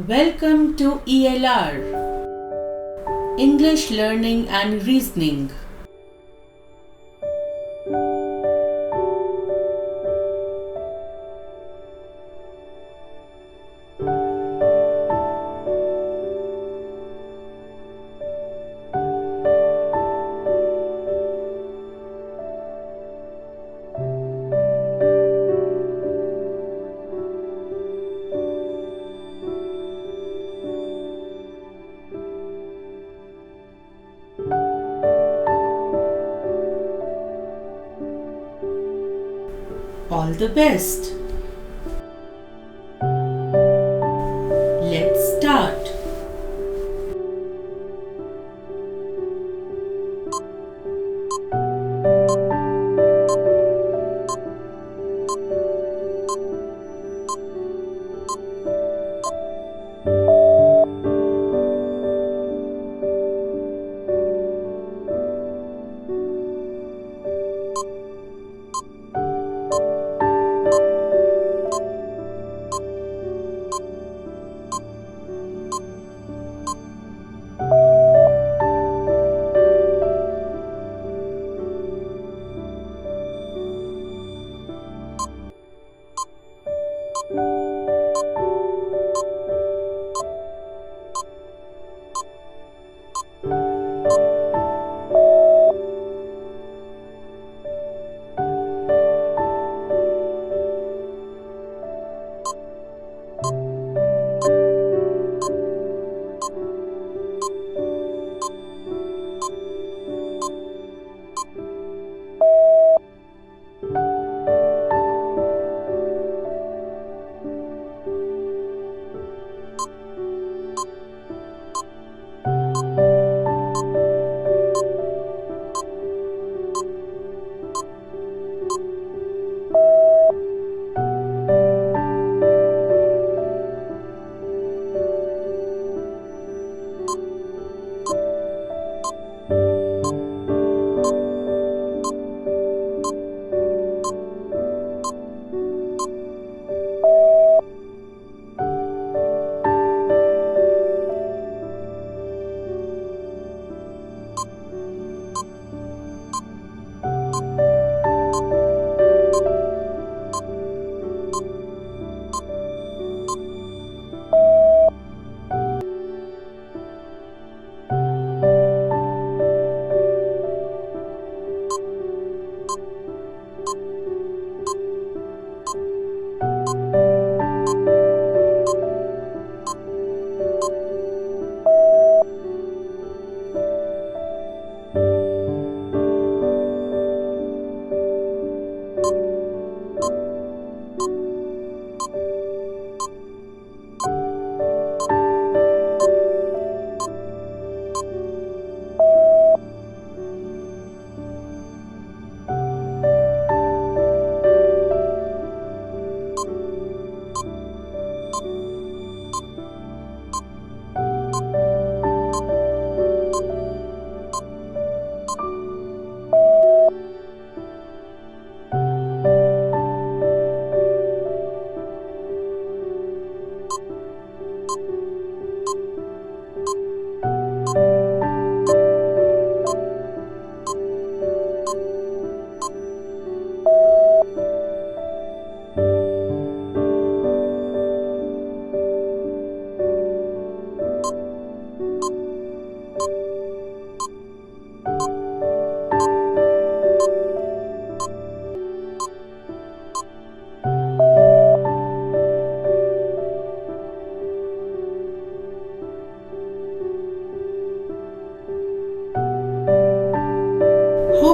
Welcome to ELR, English Learning and Reasoning. All the best. Let's start.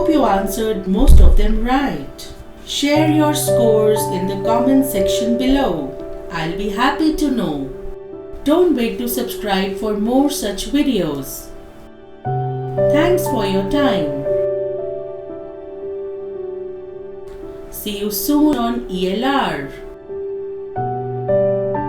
Hope you answered most of them right. Share your scores in the comment section below. I'll be happy to know. Don't wait to subscribe for more such videos. Thanks for your time. See you soon on ELR.